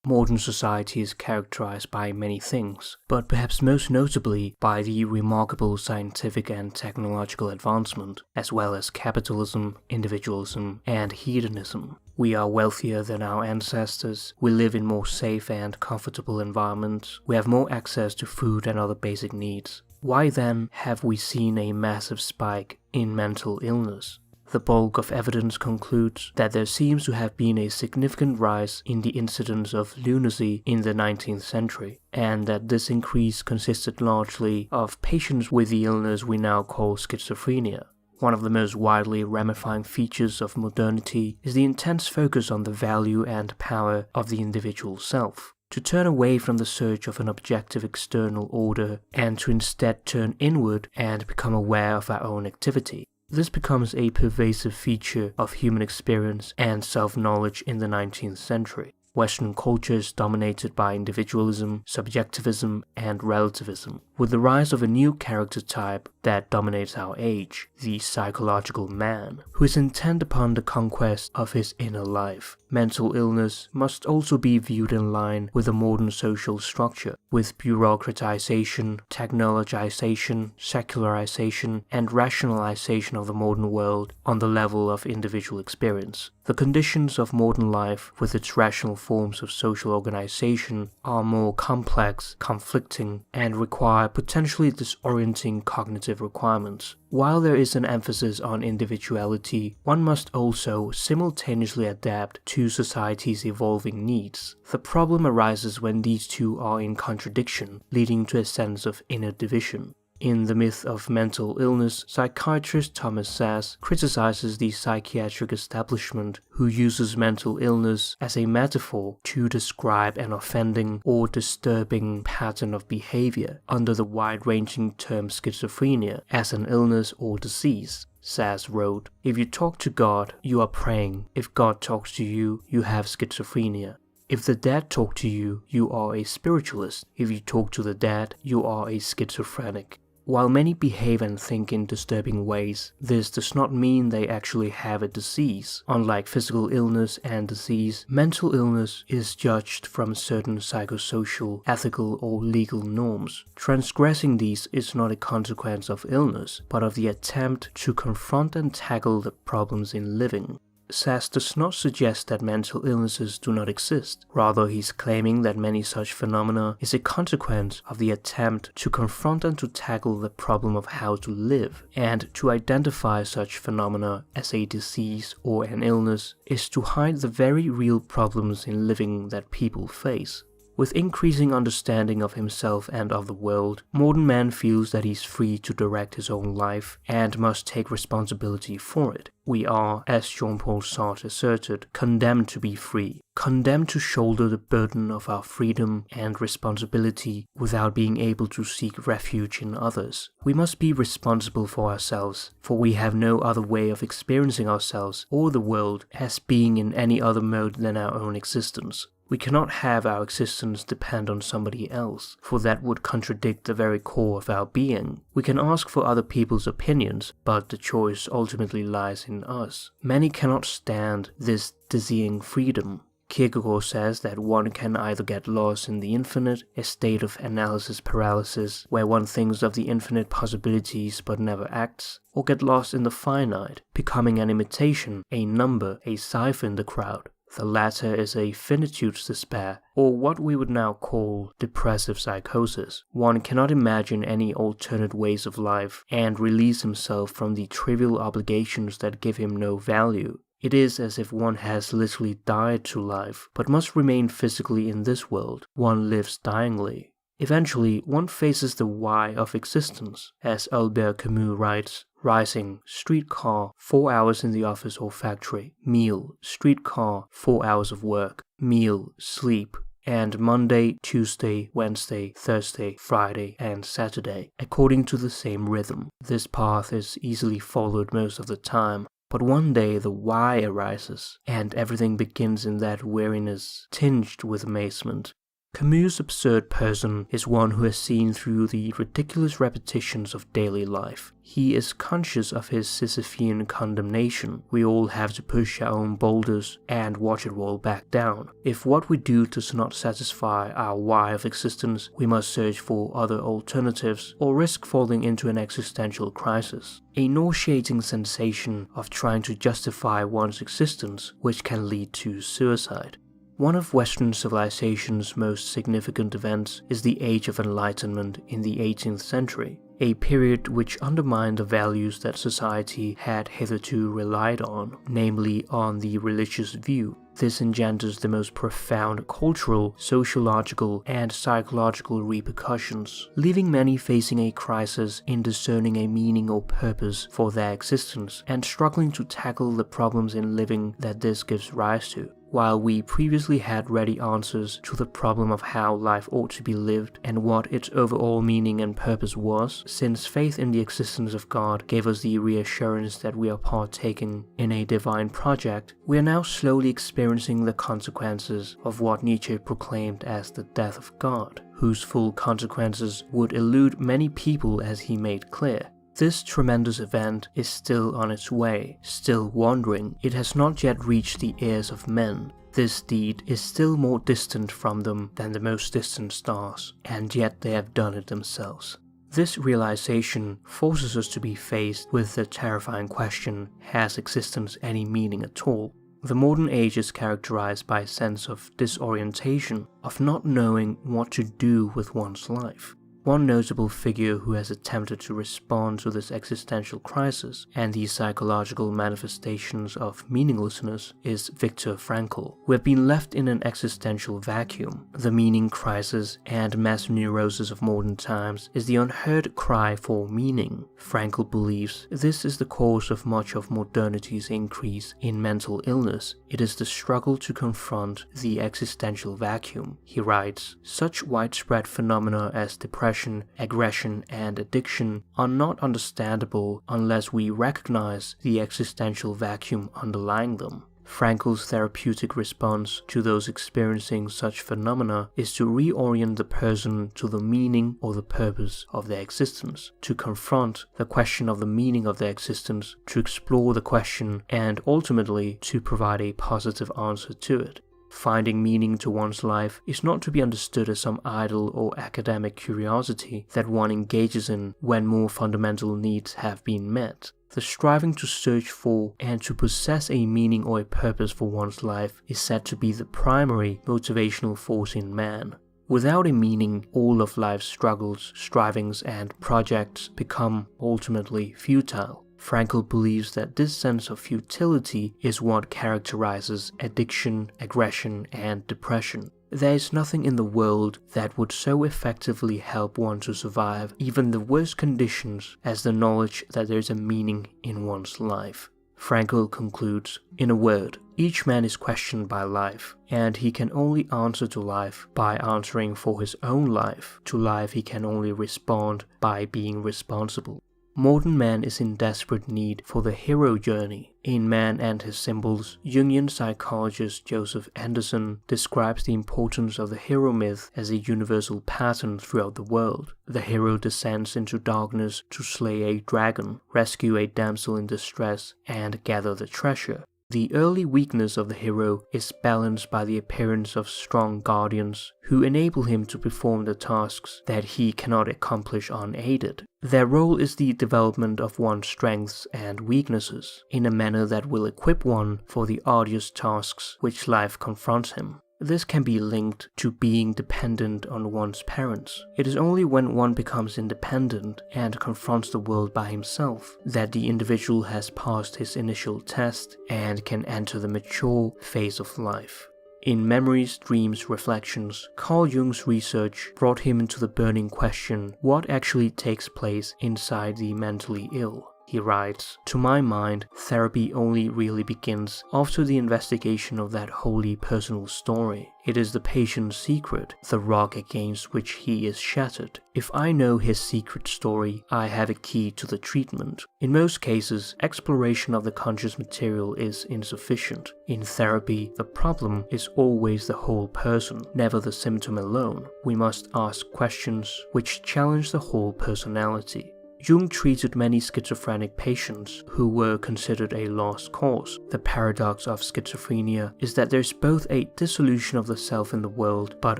Modern society is characterized by many things, but perhaps most notably by the remarkable scientific and technological advancement, as well as capitalism, individualism, and hedonism. We are wealthier than our ancestors, we live in more safe and comfortable environments, we have more access to food and other basic needs. Why then have we seen a massive spike in mental illness? The bulk of evidence concludes that there seems to have been a significant rise in the incidence of lunacy in the 19th century, and that this increase consisted largely of patients with the illness we now call schizophrenia. One of the most widely ramifying features of modernity is the intense focus on the value and power of the individual self. To turn away from the search of an objective external order and to instead turn inward and become aware of our own activity. This becomes a pervasive feature of human experience and self-knowledge in the 19th century. Western culture is dominated by individualism, subjectivism, and relativism, with the rise of a new character type that dominates our age, the psychological man, who is intent upon the conquest of his inner life. Mental illness must also be viewed in line with a modern social structure, with bureaucratization, technologization, secularization, and rationalization of the modern world on the level of individual experience. The conditions of modern life, with its rational forms of social organization, are more complex, conflicting, and require potentially disorienting cognitive requirements. While there is an emphasis on individuality, one must also simultaneously adapt to society's evolving needs. The problem arises when these two are in contradiction, leading to a sense of inner division. In The Myth of Mental Illness, psychiatrist Thomas Szasz criticizes the psychiatric establishment who uses mental illness as a metaphor to describe an offending or disturbing pattern of behavior under the wide-ranging term schizophrenia as an illness or disease. Szasz wrote, "If you talk to God, you are praying. If God talks to you, you have schizophrenia. If the dead talk to you, you are a spiritualist. If you talk to the dead, you are a schizophrenic." While many behave and think in disturbing ways, this does not mean they actually have a disease. Unlike physical illness and disease, mental illness is judged from certain psychosocial, ethical, or legal norms. Transgressing these is not a consequence of illness, but of the attempt to confront and tackle the problems in living. Szasz does not suggest that mental illnesses do not exist. Rather, he's claiming that many such phenomena is a consequence of the attempt to confront and to tackle the problem of how to live, and to identify such phenomena as a disease or an illness is to hide the very real problems in living that people face. With increasing understanding of himself and of the world, modern man feels that he's free to direct his own life and must take responsibility for it. We are, as Jean-Paul Sartre asserted, condemned to be free, condemned to shoulder the burden of our freedom and responsibility without being able to seek refuge in others. We must be responsible for ourselves, for we have no other way of experiencing ourselves or the world as being in any other mode than our own existence. We cannot have our existence depend on somebody else, for that would contradict the very core of our being. We can ask for other people's opinions, but the choice ultimately lies in us. Many cannot stand this dizzying freedom. Kierkegaard says that one can either get lost in the infinite, a state of analysis paralysis, where one thinks of the infinite possibilities but never acts, or get lost in the finite, becoming an imitation, a number, a cipher in the crowd. The latter is a finitude's despair, or what we would now call depressive psychosis. One cannot imagine any alternate ways of life and release himself from the trivial obligations that give him no value. It is as if one has literally died to life, but must remain physically in this world. One lives dyingly. Eventually, one faces the why of existence. As Albert Camus writes, rising, streetcar, 4 hours in the office or factory, meal, streetcar, 4 hours of work, meal, sleep, and Monday, Tuesday, Wednesday, Thursday, Friday, and Saturday, according to the same rhythm. This path is easily followed most of the time, but one day the why arises, and everything begins in that weariness, tinged with amazement. Camus' absurd person is one who has seen through the ridiculous repetitions of daily life. He is conscious of his Sisyphean condemnation. We all have to push our own boulders and watch it roll back down. If what we do does not satisfy our why of existence, we must search for other alternatives or risk falling into an existential crisis. A nauseating sensation of trying to justify one's existence, which can lead to suicide. One of Western civilization's most significant events is the Age of Enlightenment in the 18th century, a period which undermined the values that society had hitherto relied on, namely on the religious view. This engenders the most profound cultural, sociological, and psychological repercussions, leaving many facing a crisis in discerning a meaning or purpose for their existence and struggling to tackle the problems in living that this gives rise to. While we previously had ready answers to the problem of how life ought to be lived and what its overall meaning and purpose was, since faith in the existence of God gave us the reassurance that we are partaking in a divine project, we are now slowly experiencing the consequences of what Nietzsche proclaimed as the death of God, whose full consequences would elude many people, as he made clear. This tremendous event is still on its way, still wandering. It has not yet reached the ears of men. This deed is still more distant from them than the most distant stars, and yet they have done it themselves. This realization forces us to be faced with the terrifying question, has existence any meaning at all? The modern age is characterized by a sense of disorientation, of not knowing what to do with one's life. One notable figure who has attempted to respond to this existential crisis and the psychological manifestations of meaninglessness is Viktor Frankl. We have been left in an existential vacuum. The meaning crisis and mass neurosis of modern times is the unheard cry for meaning. Frankl believes this is the cause of much of modernity's increase in mental illness. It is the struggle to confront the existential vacuum. He writes, "Such widespread phenomena as depression, aggression, and addiction are not understandable unless we recognize the existential vacuum underlying them." Frankl's therapeutic response to those experiencing such phenomena is to reorient the person to the meaning or the purpose of their existence, to confront the question of the meaning of their existence, to explore the question, and ultimately to provide a positive answer to it. Finding meaning to one's life is not to be understood as some idle or academic curiosity that one engages in when more fundamental needs have been met. The striving to search for and to possess a meaning or a purpose for one's life is said to be the primary motivational force in man. Without a meaning, all of life's struggles, strivings, and projects become ultimately futile. Frankl believes that this sense of futility is what characterizes addiction, aggression, and depression. There is nothing in the world that would so effectively help one to survive even the worst conditions as the knowledge that there is a meaning in one's life. Frankl concludes, "In a word, each man is questioned by life, and he can only answer to life by answering for his own life. To life he can only respond by being responsible." Modern man is in desperate need for the hero journey. In Man and His Symbols, Jungian psychologist Joseph Anderson describes the importance of the hero myth as a universal pattern throughout the world. The hero descends into darkness to slay a dragon, rescue a damsel in distress, and gather the treasure. The early weakness of the hero is balanced by the appearance of strong guardians who enable him to perform the tasks that he cannot accomplish unaided. Their role is the development of one's strengths and weaknesses in a manner that will equip one for the arduous tasks which life confronts him. This can be linked to being dependent on one's parents. It is only when one becomes independent and confronts the world by himself that the individual has passed his initial test and can enter the mature phase of life. In Memories, Dreams, Reflections, Carl Jung's research brought him into the burning question: what actually takes place inside the mentally ill? He writes, "To my mind, therapy only really begins after the investigation of that wholly personal story. It is the patient's secret, the rock against which he is shattered. If I know his secret story, I have a key to the treatment. In most cases, exploration of the conscious material is insufficient. In therapy, the problem is always the whole person, never the symptom alone. We must ask questions which challenge the whole personality." Jung treated many schizophrenic patients who were considered a lost cause. The paradox of schizophrenia is that there's both a dissolution of the self in the world, but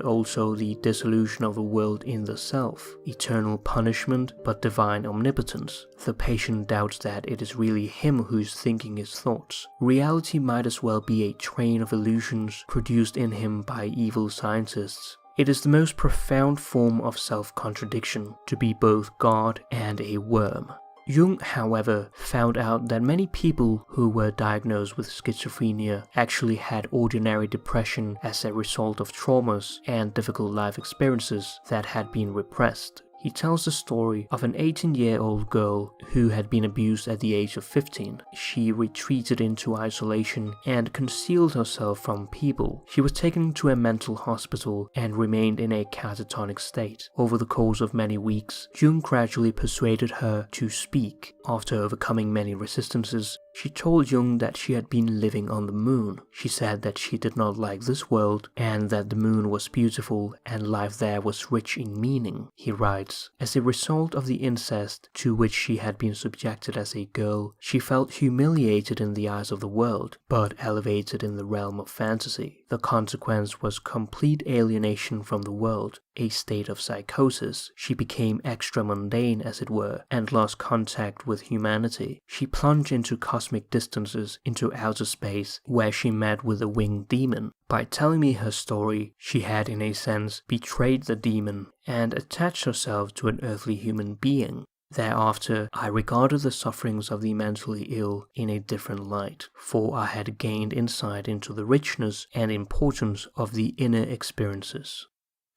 also the dissolution of the world in the self. Eternal punishment, but divine omnipotence. The patient doubts that it is really him who's thinking his thoughts. Reality might as well be a train of illusions produced in him by evil scientists. It is the most profound form of self-contradiction, to be both God and a worm. Jung, however, found out that many people who were diagnosed with schizophrenia actually had ordinary depression as a result of traumas and difficult life experiences that had been repressed. He tells the story of an 18-year-old girl who had been abused at the age of 15. She retreated into isolation and concealed herself from people. She was taken to a mental hospital and remained in a catatonic state. Over the course of many weeks, Jung gradually persuaded her to speak. After overcoming many resistances, she told Jung that she had been living on the moon. She said that she did not like this world and that the moon was beautiful and life there was rich in meaning. He writes, "As a result of the incest to which she had been subjected as a girl, she felt humiliated in the eyes of the world, but elevated in the realm of fantasy. The consequence was complete alienation from the world, a state of psychosis. She became extra mundane, as it were, and lost contact with humanity. She plunged into cosmic distances, into outer space, where she met with a winged demon. By telling me her story, she had in a sense betrayed the demon and attached herself to an earthly human being. Thereafter, I regarded the sufferings of the mentally ill in a different light, for I had gained insight into the richness and importance of the inner experiences."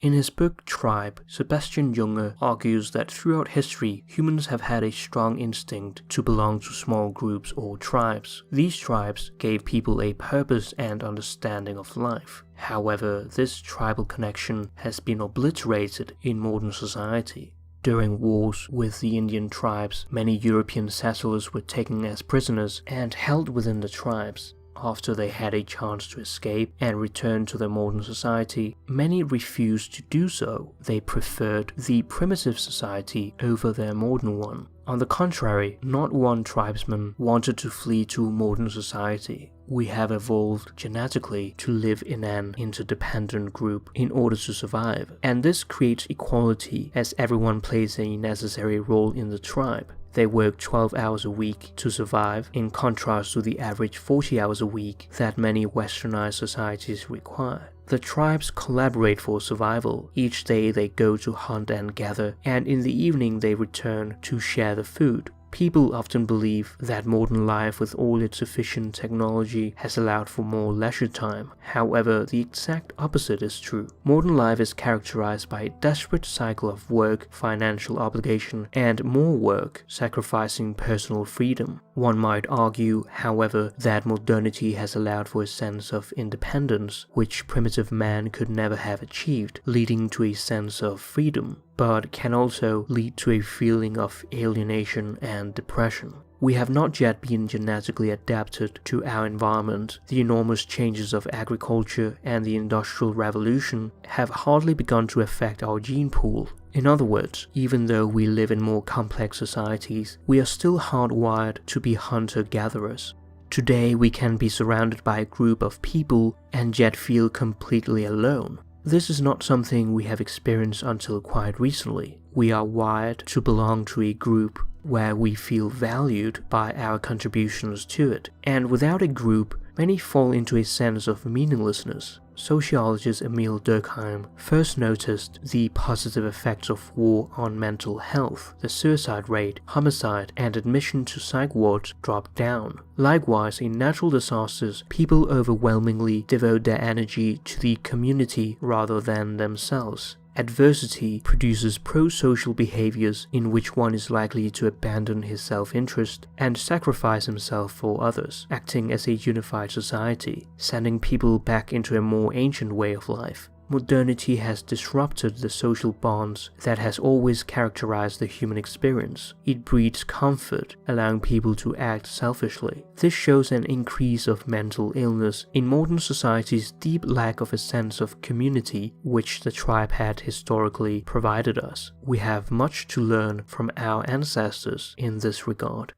In his book Tribe, Sebastian Junger argues that throughout history, humans have had a strong instinct to belong to small groups or tribes. These tribes gave people a purpose and understanding of life. However, this tribal connection has been obliterated in modern society. During wars with the Indian tribes, many European settlers were taken as prisoners and held within the tribes. After they had a chance to escape and return to their modern society, many refused to do so. They preferred the primitive society over their modern one. On the contrary, not one tribesman wanted to flee to modern society. We have evolved genetically to live in an interdependent group in order to survive, and this creates equality as everyone plays a necessary role in the tribe. They work 12 hours a week to survive, in contrast to the average 40 hours a week that many westernized societies require. The tribes collaborate for survival. Each day they go to hunt and gather, and in the evening they return to share the food. People often believe that modern life with all its efficient technology has allowed for more leisure time. However, the exact opposite is true. Modern life is characterized by a desperate cycle of work, financial obligation, and more work, sacrificing personal freedom. One might argue, however, that modernity has allowed for a sense of independence, which primitive man could never have achieved, leading to a sense of freedom, but can also lead to a feeling of alienation and depression. We have not yet been genetically adapted to our environment. The enormous changes of agriculture and the Industrial Revolution have hardly begun to affect our gene pool. In other words, even though we live in more complex societies, we are still hardwired to be hunter-gatherers. Today we can be surrounded by a group of people and yet feel completely alone. This is not something we have experienced until quite recently. We are wired to belong to a group where we feel valued by our contributions to it, and without a group, many fall into a sense of meaninglessness. Sociologist Emil Durkheim first noticed the positive effects of war on mental health. The suicide rate, homicide, and admission to psych wards dropped down. Likewise, in natural disasters, people overwhelmingly devote their energy to the community rather than themselves. Adversity produces pro-social behaviors in which one is likely to abandon his self-interest and sacrifice himself for others, acting as a unified society, sending people back into a more ancient way of life. Modernity has disrupted the social bonds that has always characterized the human experience. It breeds comfort, allowing people to act selfishly. This shows an increase of mental illness in modern society's deep lack of a sense of community which the tribe had historically provided us. We have much to learn from our ancestors in this regard.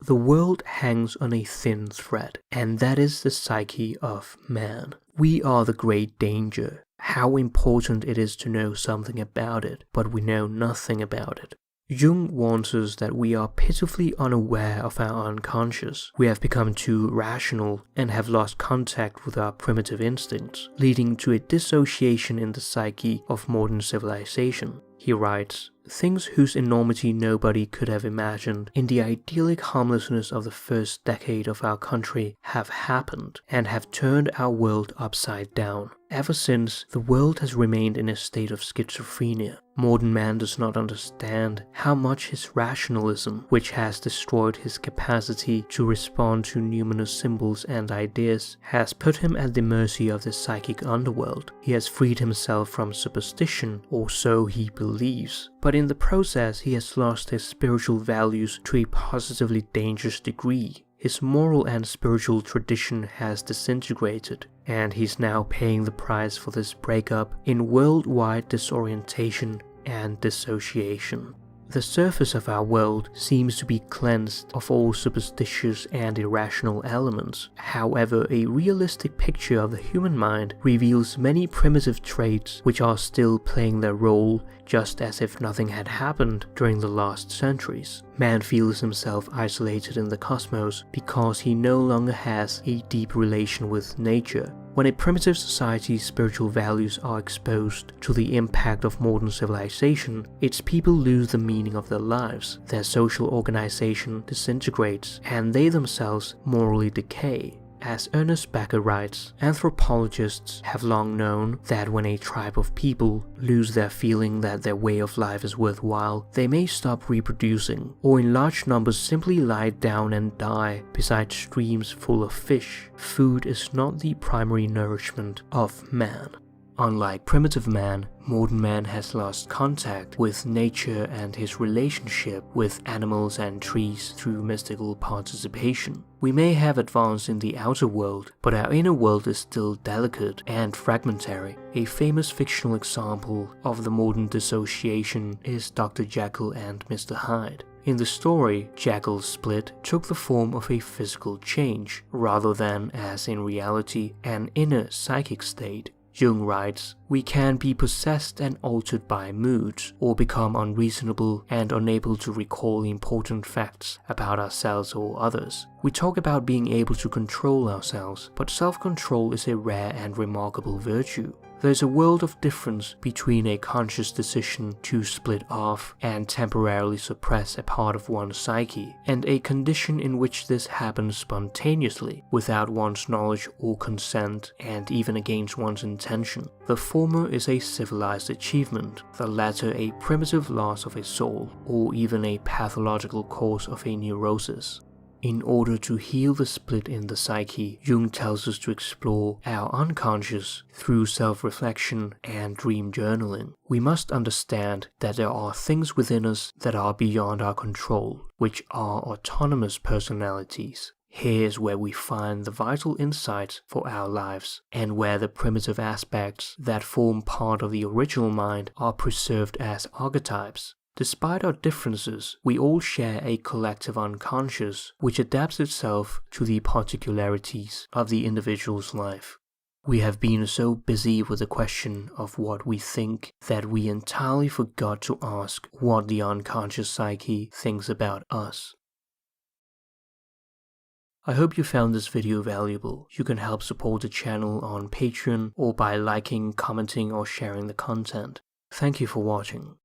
The world hangs on a thin thread, and that is the psyche of man. We are the great danger. How important it is to know something about it, but we know nothing about it. Jung warns us that we are pitifully unaware of our unconscious. We have become too rational and have lost contact with our primitive instincts, leading to a dissociation in the psyche of modern civilization. He writes, "Things whose enormity nobody could have imagined in the idyllic harmlessness of the first decade of our country have happened and have turned our world upside down. Ever since, the world has remained in a state of schizophrenia. Modern man does not understand how much his rationalism, which has destroyed his capacity to respond to numerous symbols and ideas, has put him at the mercy of the psychic underworld. He has freed himself from superstition, or so he believes. But in the process, he has lost his spiritual values to a positively dangerous degree. His moral and spiritual tradition has disintegrated, and he's now paying the price for this breakup in worldwide disorientation and dissociation. The surface of our world seems to be cleansed of all superstitious and irrational elements. However, a realistic picture of the human mind reveals many primitive traits which are still playing their role just as if nothing had happened during the last centuries. Man feels himself isolated in the cosmos because he no longer has a deep relation with nature. When a primitive society's spiritual values are exposed to the impact of modern civilization, its people lose the meaning of their lives, their social organization disintegrates, and they themselves morally decay. As Ernest Becker writes, anthropologists have long known that when a tribe of people lose their feeling that their way of life is worthwhile, they may stop reproducing, or in large numbers simply lie down and die beside streams full of fish. Food is not the primary nourishment of man. Unlike primitive man, modern man has lost contact with nature and his relationship with animals and trees through mystical participation. We may have advanced in the outer world, but our inner world is still delicate and fragmentary. A famous fictional example of the modern dissociation is Dr. Jekyll and Mr. Hyde. In the story, Jekyll's split took the form of a physical change, rather than, as in reality, an inner psychic state. Jung writes, "We can be possessed and altered by moods, or become unreasonable and unable to recall important facts about ourselves or others. We talk about being able to control ourselves, but self-control is a rare and remarkable virtue. There's a world of difference between a conscious decision to split off and temporarily suppress a part of one's psyche, and a condition in which this happens spontaneously, without one's knowledge or consent, and even against one's intention. The former is a civilized achievement, the latter a primitive loss of a soul, or even a pathological cause of a neurosis." In order to heal the split in the psyche, Jung tells us to explore our unconscious through self-reflection and dream journaling. We must understand that there are things within us that are beyond our control, which are autonomous personalities. Here's where we find the vital insights for our lives, and where the primitive aspects that form part of the original mind are preserved as archetypes. Despite our differences, we all share a collective unconscious which adapts itself to the particularities of the individual's life. We have been so busy with the question of what we think that we entirely forgot to ask what the unconscious psyche thinks about us. I hope you found this video valuable. You can help support the channel on Patreon or by liking, commenting, or sharing the content. Thank you for watching.